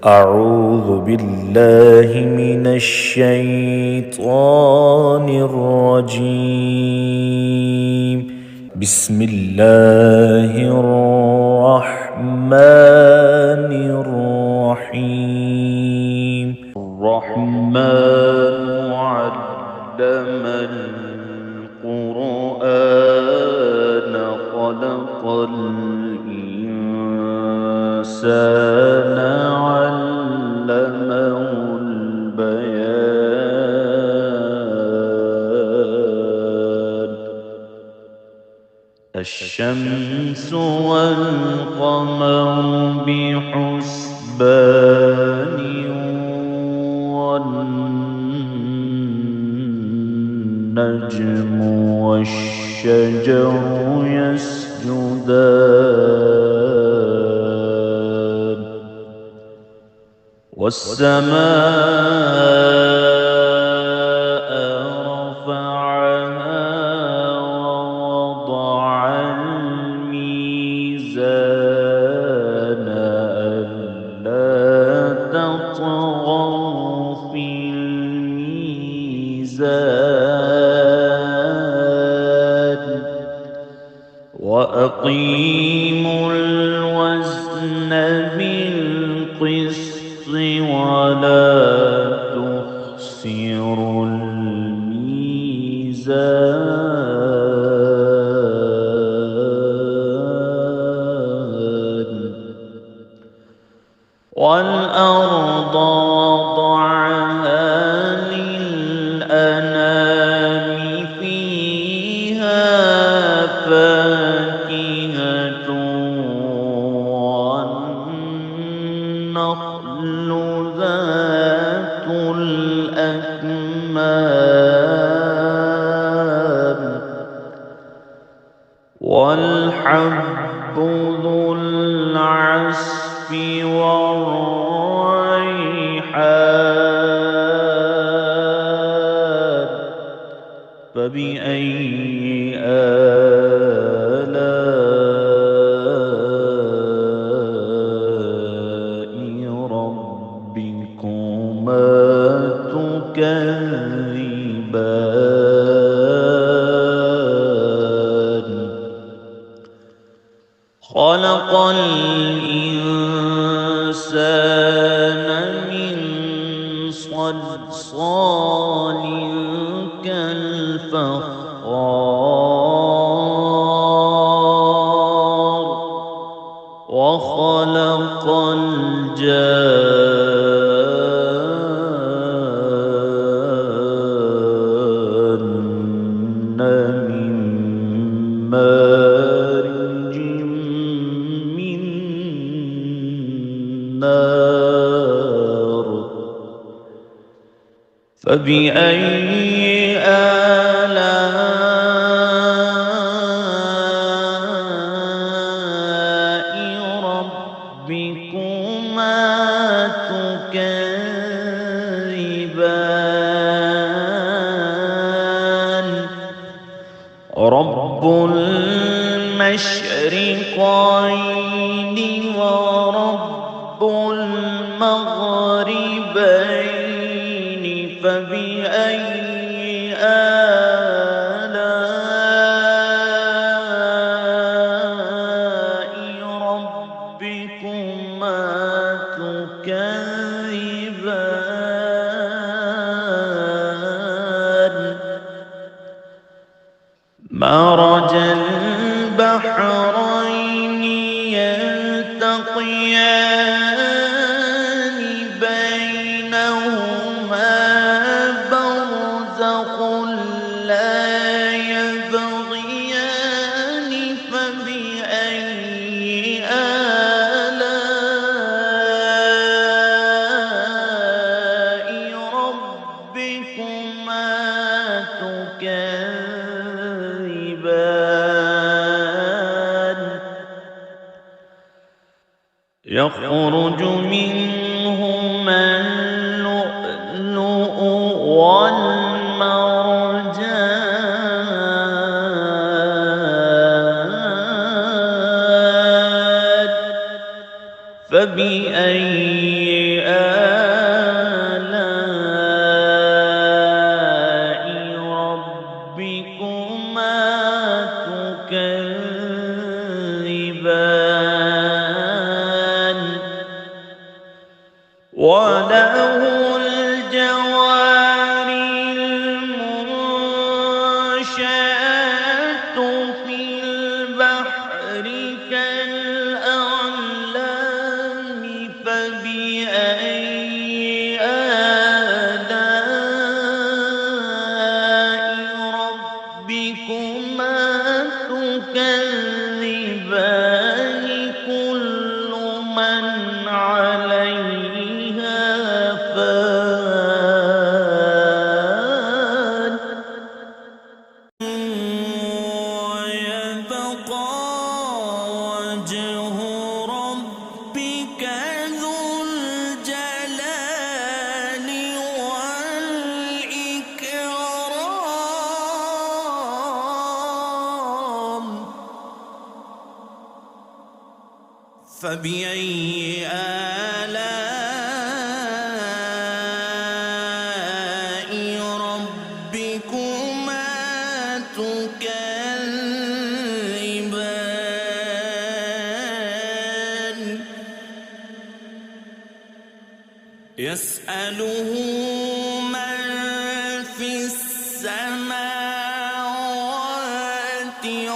أعوذ بالله من الشيطان الرجيم. بسم الله الرحمن الرحيم. الرحمن علم القرآن خلق الإنسان علمه البيان. الشمس والقمر بحسبان والنجم والشجر يسجدان والسماء رفعها ووضع الميزان ألا تطغوا في الميزان وأقيموا الوزن بالقسط ولا تخسروا الميزان والأرض وضعها للأنام فيها فاكهة والنخل ذات الأكمام والحب ذو العصف والريحان. فبأي آلاء ربكما تكذبان. خلق الإنسان من صلصال كالفخار وخلق الجان من مارج من نار. فبأي آلاء ربكما تكذبان. رب المشرقين ورب المغربين. فبأي آلاء ربكما تكذبان. مرج البحرين يلتقيان بينهما برزخ لا يبغيان. فبأي آلاء ربكما تكذبان. يخرج منهما اللؤلؤ والمرجان. فبأي وله الجوار المنشآت في البحر كالأعلام فبأي آلاء ربكما تكذبان كل من عليها فان ويبقى وجه ربك ذو الجلال والإكرام فبأي آلاء ربكما تكذبان يسأله من في السماوات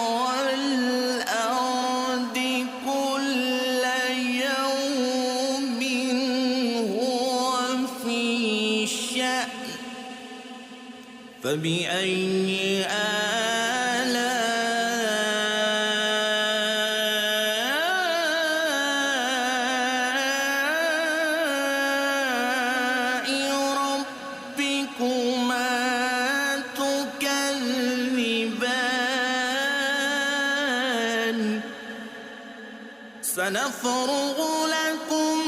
والأرض كل يوم هو في شأن فبأي آلاء ربكما تكذبان سنفرغ لكم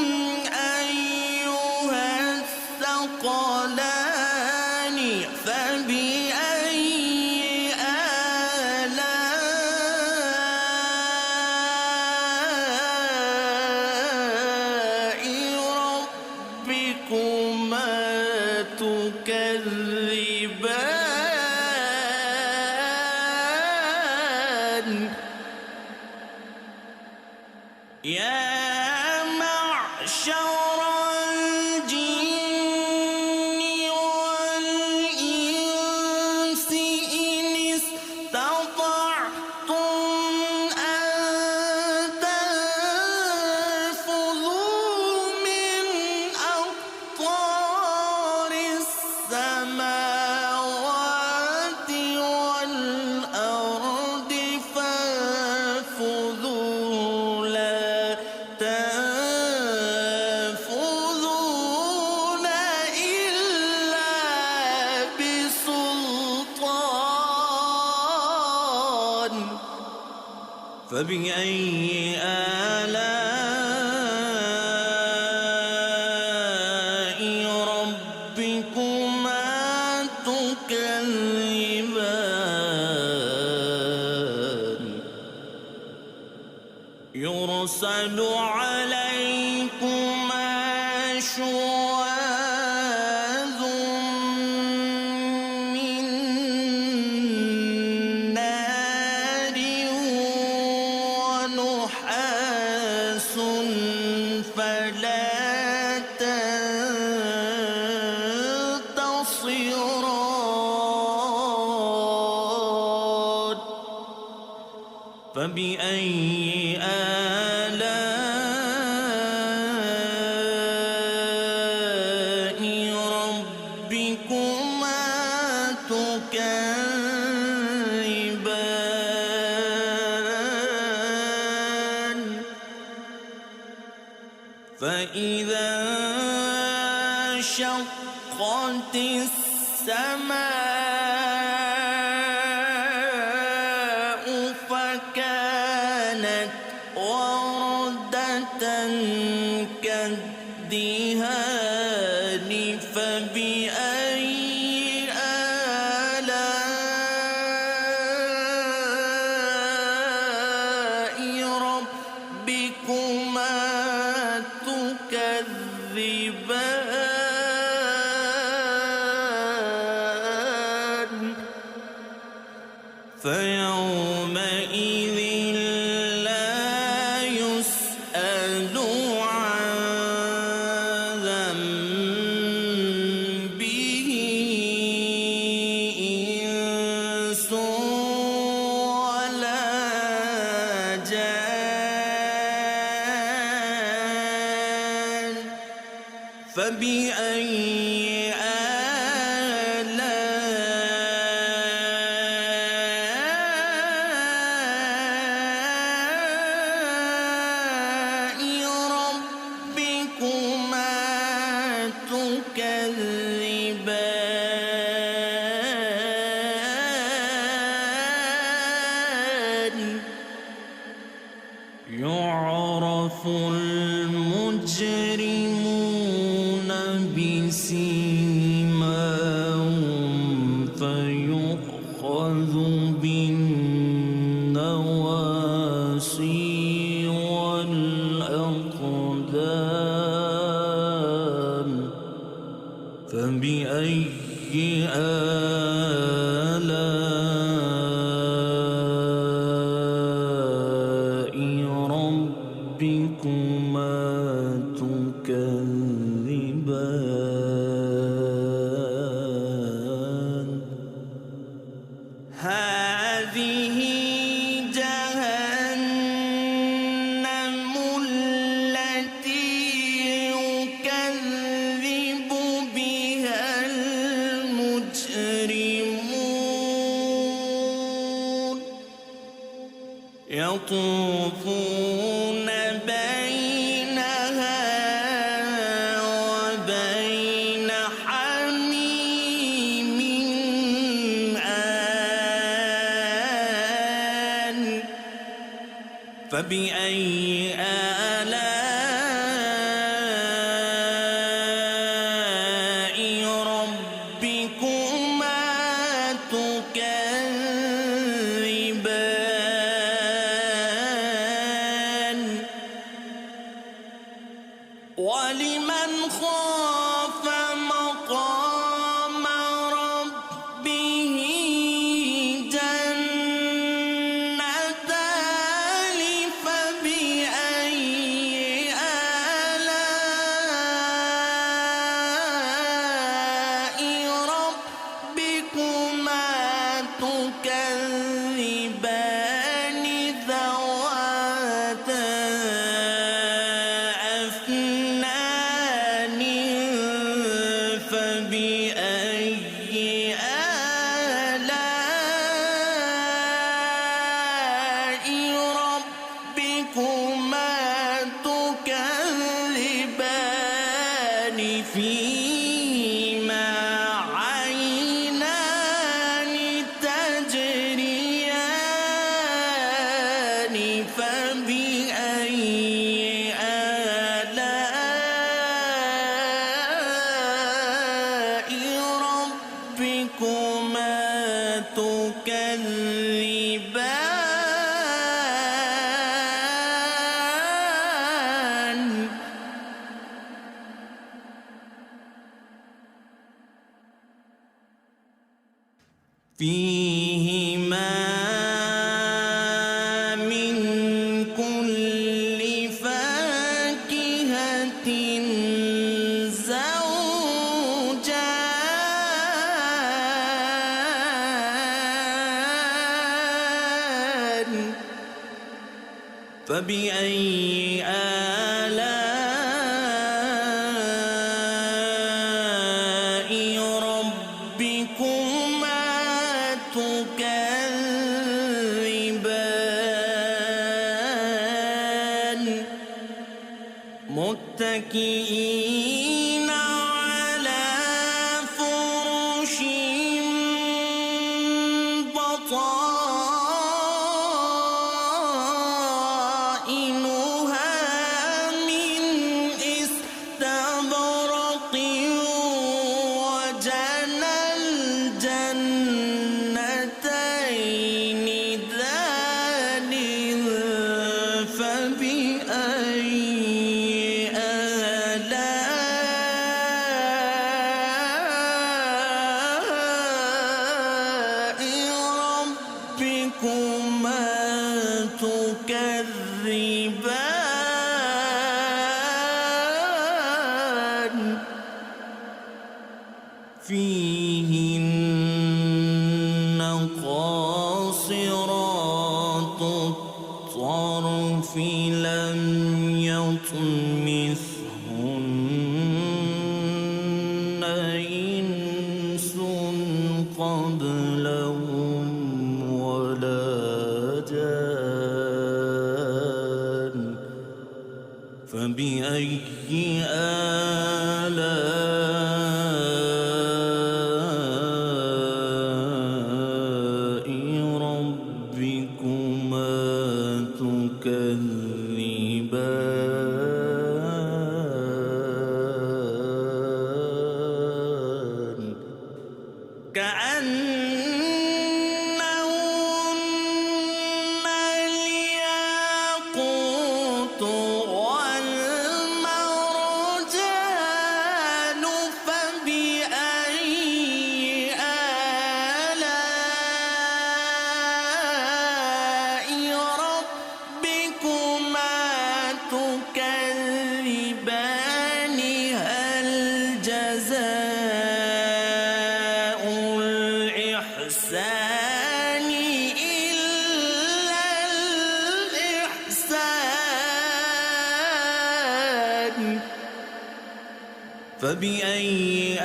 أيها الثقلان فبأي آلاء ربكما تكذبان يا معشر الجن والإنس إن استطعتم أن تنفذوا من أقطار السماوات والأرض فانفذوا لا تنفذون إلا بسلطان فبأي آلاء ربكما تكذبان يرسل عليكما شواظ من نار ونحاس فلا تنتصران فبأي آلاء ربكما تكذبان فإذا انشقت السماء فكانت وردة كالدهان فبأي آلاء ربكما تكذبان فيومئذ لا يسأل عن فبأي آلاء ربكما تكذبان يعرف المجرمون بسيماهم فيؤخذ بالنواصي والأقدام فبأي آلاء ربكما تكذبان هذه جهنم التي يكذب بها المجرمون يطوفون بينها وبين حميم آن فبأي آلاء ربكما تكذبان ولمن خاف مقام ربه جنتان فبأي آلاء ربكما تكذبان ذواتا أفنان فبأي آلاء ربكما تكذبان فيهما عينان تجريان فبأي آلاء ربكما تكذبان فيهما من كل فاكهة زوجان فبأي آلاء ربكما تكذبان متكئين على فرش بطائنها من استبرق وجنى الجنتين دان فبأي آلاء ربكما تكذبان فيهن قاصرات الطرف لم يطمثهن كأنهن الياقوت والمرجان فبأي آلاء ربكما تكذبان هل جزاء الإحسان إلا الإحسان فبأي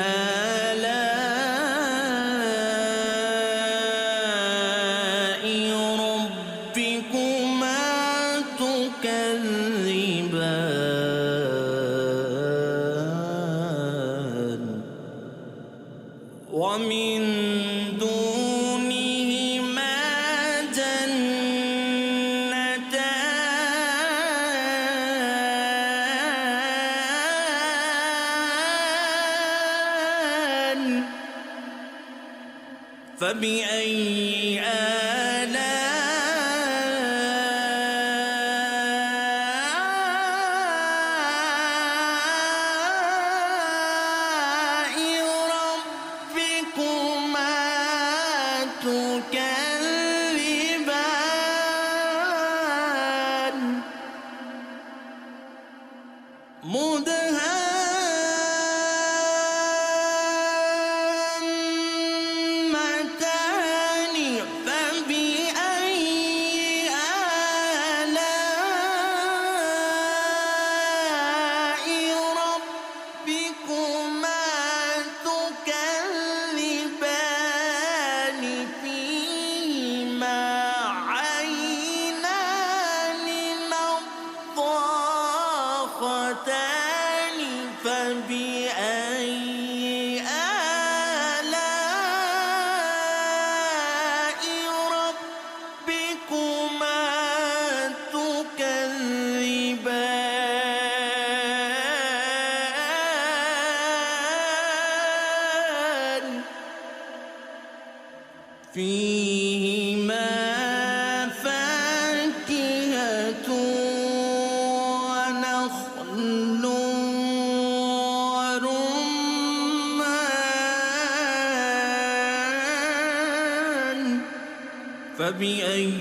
آلاء ربكما تكذبان ومن دونهما جنتان فبأي آلاء ربكما تكذبان مدهامتان فبأي آلاء ربكما تكذبان فيهما عينان نضاختان فبأي آلاء ربكما تكذبان فيهما فاكهة ونخل ورمان فبأي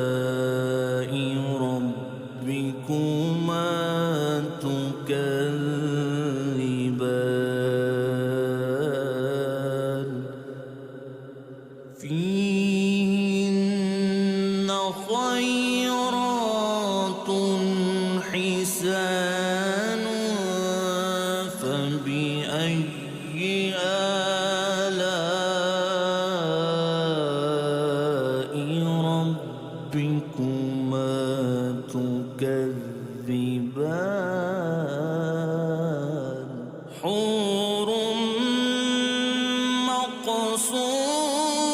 آلاء ربكما تكذبان فيهن خيرات حسان فبأي آلاء ربكما تكذبان حور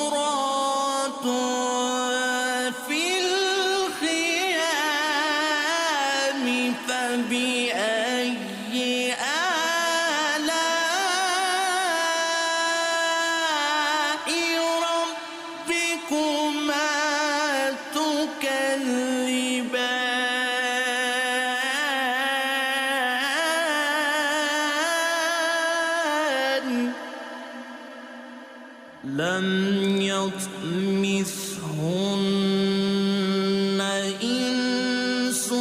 مقصورات في الخيام فبأي آلاء ربكما تكذبان لم يطمثهن إنس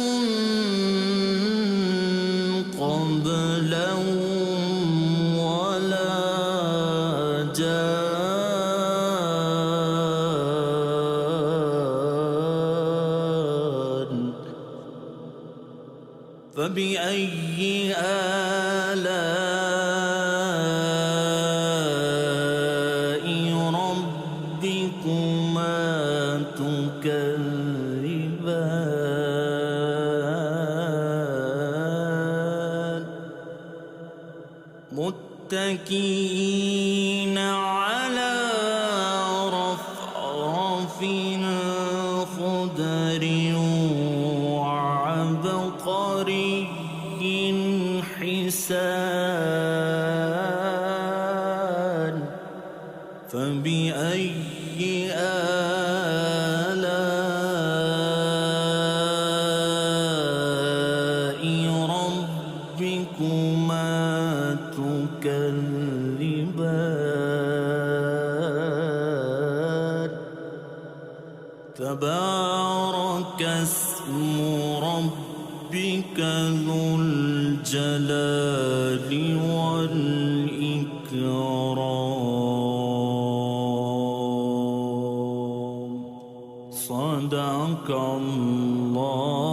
قبلهم ولا جان فبأي آلاء ربكما تكذبان متكئين على رفرف خضر وعبقر تبارك اسم ربك ذو الجلال والإكرام. صدق الله